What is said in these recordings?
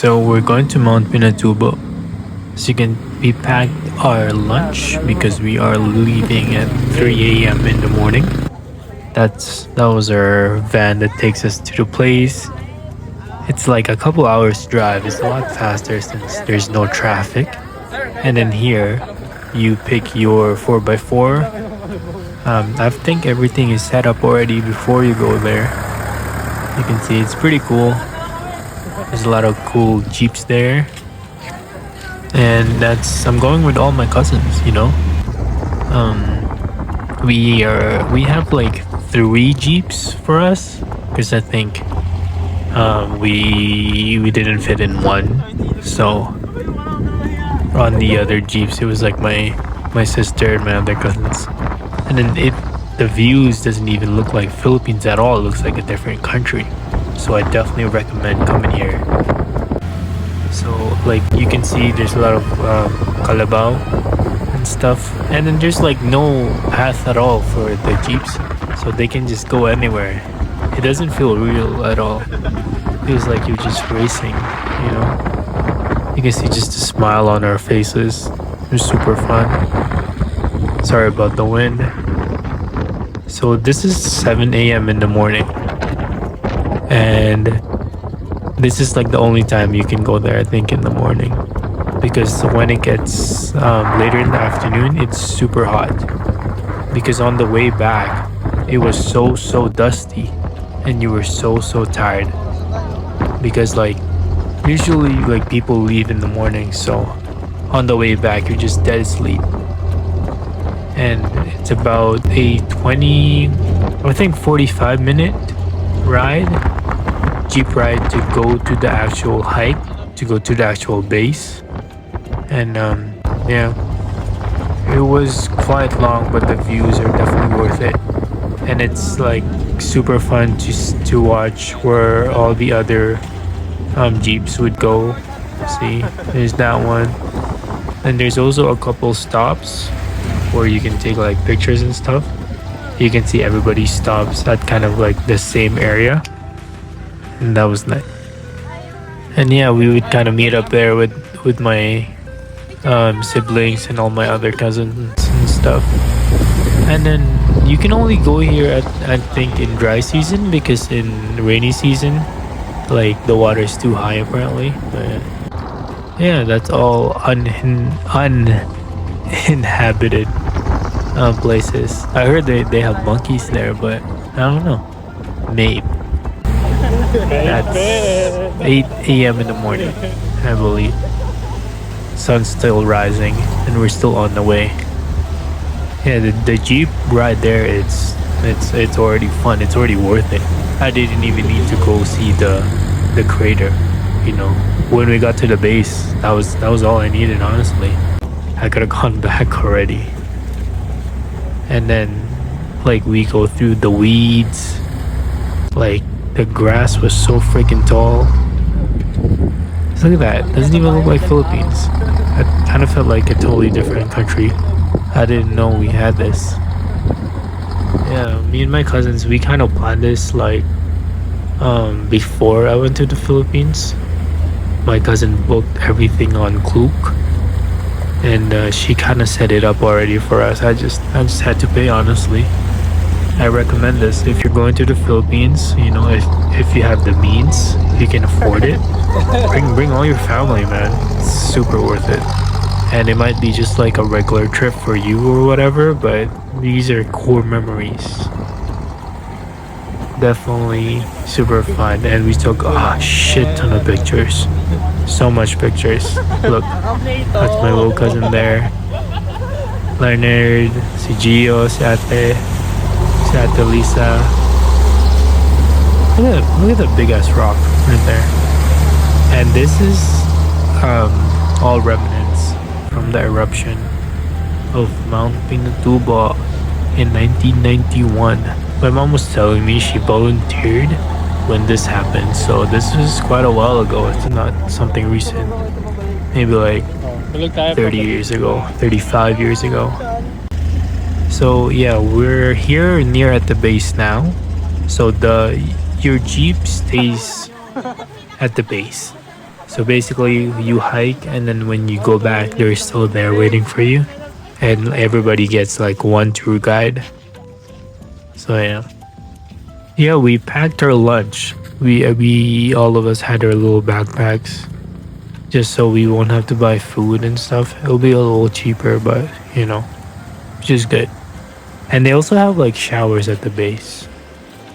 So we're going to Mount Pinatubo. So you can we packed our lunch because we are leaving at 3 a.m. in the morning. That was our van that takes us to the place. It's like a couple hours drive. It's a lot faster since there's no traffic. And then here, you pick your 4x4. I think everything is set up already before you go there. You can see it's pretty cool. There's a lot of cool jeeps there. And I'm going with all my cousins, you know. We have like 3 jeeps for us because I think we didn't fit in one. So on the other jeeps it was like my sister and my other cousins. And then the views doesn't even look like Philippines at all. It looks like a different country. So I definitely recommend coming here. So like you can see there's a lot of kalabaw and stuff, and then there's like no path at all for the jeeps, so they can just go anywhere. It doesn't feel real at all. It feels like you're just racing, you know. You can see just a smile on our faces. It's super fun. Sorry about the wind. So this is 7 a.m. in the morning, and this is like the only time you can go there, I think, in the morning, because when it gets later in the afternoon, it's super hot. Because on the way back, it was so dusty, and you were so tired. Because like usually like people leave in the morning, so on the way back you're just dead asleep. And it's about a 45-minute ride. Jeep ride to go to the actual hike, to go to the actual base. And yeah, it was quite long, but the views are definitely worth it. And it's like super fun to watch where all the other jeeps would go. See, there's that one, and there's also a couple stops where you can take like pictures and stuff. You can see everybody stops at kind of like the same area. And that was nice. And yeah, we would kind of meet up there with my siblings and all my other cousins and stuff. And then you can only go here at, I think, in dry season, because in rainy season like the water is too high apparently. But yeah, that's all uninhabited places. I heard they have monkeys there, but I don't know, maybe. That's 8 a.m. in the morning, I believe. Sun's still rising and we're still on the way. Yeah, the jeep ride there, it's already fun. It's already worth it. I didn't even need to go see the crater, you know. When we got to the base, that was all I needed, honestly. I could have gone back already. And then like we go through the weeds, like the grass was so freaking tall. Just look at that. It doesn't even look like Philippines. I kind of felt like a totally different country. I didn't know we had this. Yeah, me and my cousins, we kind of planned this like before I went to the Philippines. My cousin booked everything on Klook, and she kind of set it up already for us. I just had to pay, honestly. I recommend this if you're going to the Philippines. You know, if you have the means, if you can afford it, bring all your family, man. It's super worth it. And it might be just like a regular trip for you or whatever, but these are core memories. Definitely super fun. And we took a shit ton of pictures. So much pictures. Look, that's my little cousin there. Leonard, si Gio, si Ate Lisa. Look at the big ass rock right there. And this is all remnants from the eruption of Mt Pinatubo in 1991. My mom was telling me she volunteered when this happened, so this was quite a while ago. It's not something recent. Maybe like 30 years ago, 35 years ago. So yeah, we're here near at the base now. So your jeep stays at the base. So basically, you hike, and then when you go back, they're still there waiting for you, and everybody gets like one tour guide. So yeah, we packed our lunch. We all of us had our little backpacks, just so we won't have to buy food and stuff. It'll be a little cheaper, but which is good. And they also have like showers at the base,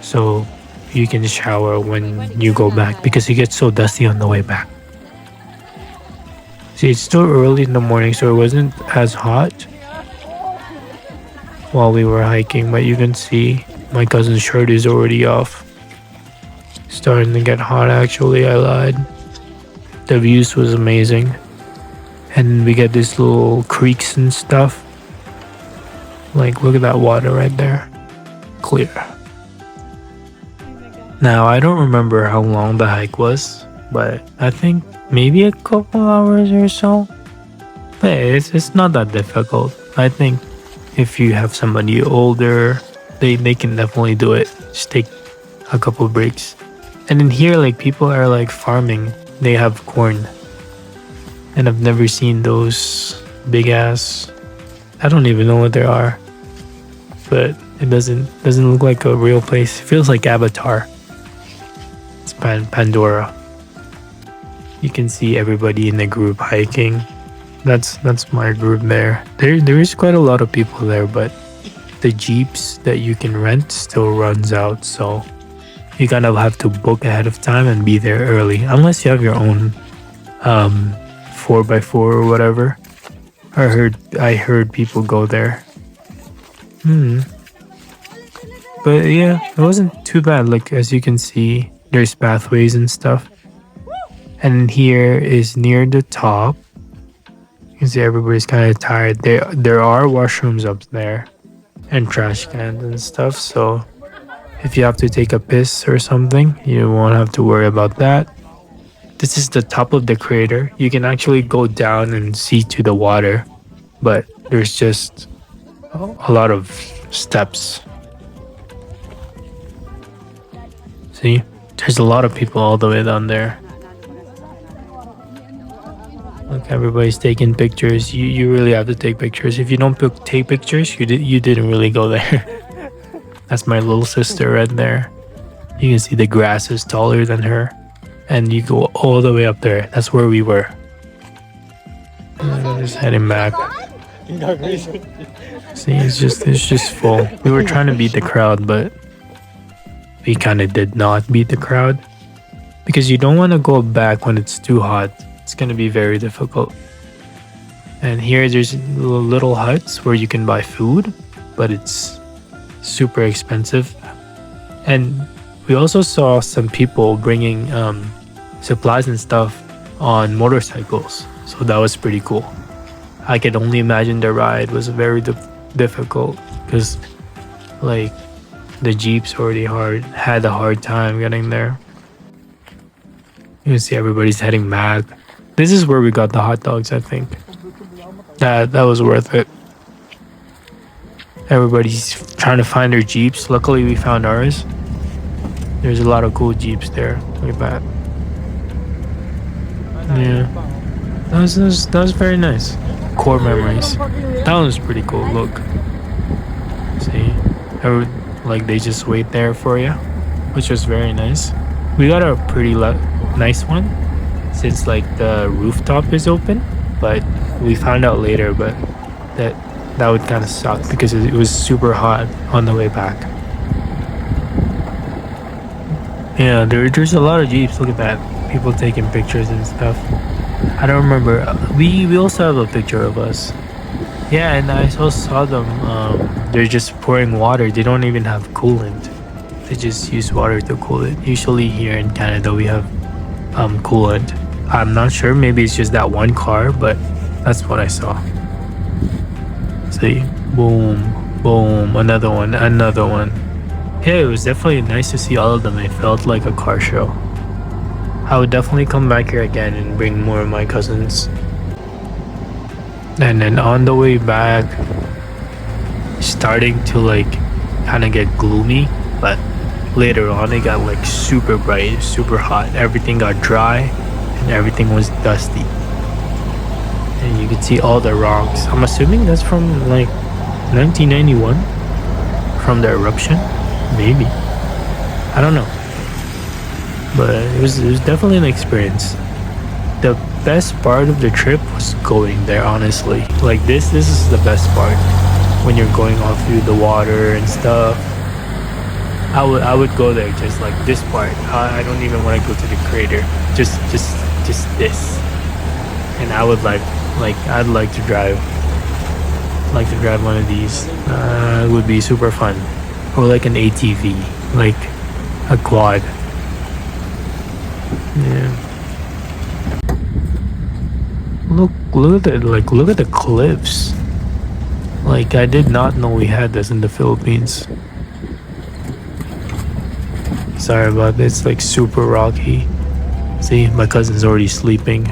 so you can shower when you go back because you get so dusty on the way back. See, it's still early in the morning, so it wasn't as hot while we were hiking, but you can see my cousin's shirt is already off. Starting to get hot, actually. I lied. The views was amazing. And we get these little creeks and stuff. Like, look at that water right there. Clear. Now, I don't remember how long the hike was, but I think maybe a couple hours or so. But it's not that difficult. I think if you have somebody older, they can definitely do it. Just take a couple breaks. And in here, like, people are like farming. They have corn. And I've never seen those big ass. I don't even know what they are. But it doesn't look like a real place. It feels like Avatar. It's Pandora. You can see everybody in the group hiking. That's my group there. There is quite a lot of people there, but the jeeps that you can rent still runs out, so you kind of have to book ahead of time and be there early, unless you have your own 4x4 or whatever. I heard people go there. But yeah, it wasn't too bad. Like, as you can see, there's pathways and stuff. And here is near the top. You can see everybody's kind of tired. There are washrooms up there and trash cans and stuff. So if you have to take a piss or something, you won't have to worry about that. This is the top of the crater. You can actually go down and see to the water, but there's just a lot of steps. See, there's a lot of people all the way down there. Look, everybody's taking pictures. You really have to take pictures. If you don't take pictures, you didn't really go there. That's my little sister right there. You can see the grass is taller than her, and you go all the way up there. That's where we were. I'm just heading back. See, it's just full. We were trying to beat the crowd, but we kind of did not beat the crowd because you don't want to go back when it's too hot. It's going to be very difficult. And here there's little huts where you can buy food, but it's super expensive. And we also saw some people bringing supplies and stuff on motorcycles, so that was pretty cool. I could only imagine the ride was very difficult because like the jeeps already had a hard time getting there. You can see everybody's heading back. This is where we got the hot dogs, I think. That was worth it. Everybody's trying to find their jeeps. Luckily, we found ours. There's a lot of cool jeeps there. Look at that. Yeah, that was very nice. Core memories. That one was pretty cool. Look, see, like they just wait there for you, which was very nice. We got a pretty nice one since like the rooftop is open, but we found out later, but that would kind of suck because it was super hot on the way back. Yeah, there's a lot of jeeps. Look at that, people taking pictures and stuff. I don't remember. We also have a picture of us. Yeah, and I also saw them. They're just pouring water. They don't even have coolant. They just use water to cool it. Usually here in Canada we have coolant. I'm not sure. Maybe it's just that one car, but that's what I saw. See, boom, boom, another one. Yeah, it was definitely nice to see all of them. It felt like a car show. I would definitely come back here again and bring more of my cousins. And then on the way back, starting to like kind of get gloomy, but later on it got like super bright, super hot. Everything got dry and Everything was dusty, and you could see all the rocks. I'm assuming that's from like 1991, from the eruption, maybe. I don't know, but it was definitely an experience. The best part of the trip was going there, honestly. Like this is the best part, when you're going all through the water and stuff. I would go there, just like this part. I don't even want to go to the crater. Just this. And I would I'd like to drive one of these. It would be super fun. Or like an ATV, like a quad. Yeah. Look at the cliffs. Like, I did not know we had this in the Philippines. Sorry about this, like super rocky. See, my cousin's already sleeping.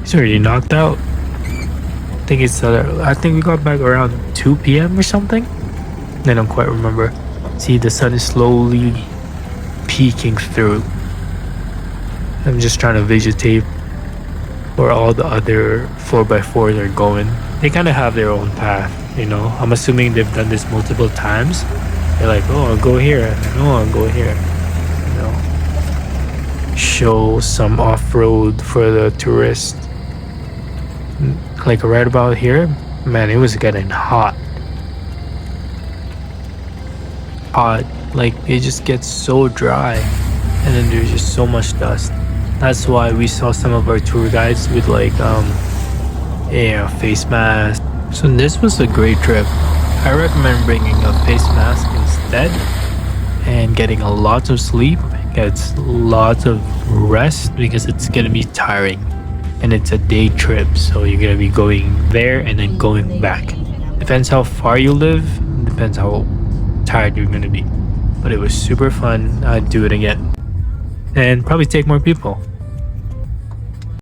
He's already knocked out. I think we got back around 2 p.m. or something. I don't quite remember. See, the sun is slowly peeking through. I'm just trying to vegetate where all the other 4x4s are going. They kind of have their own path, you know. I'm assuming they've done this multiple times. They're like, oh, I'll go here. Oh, I'll go here. You know, show some off-road for the tourists. Like right about here, man, it was getting hot. Like it just gets so dry, and then there's just so much dust. That's why we saw some of our tour guides with like face mask. So this was a great trip. I recommend bringing a face mask instead, and getting a lot of sleep, gets lots of rest, because it's gonna be tiring, and it's a day trip, so you're gonna be going there and then going back. Depends how far you live, depends how tired you're gonna be. But it was super fun. I'd do it again, and probably take more people.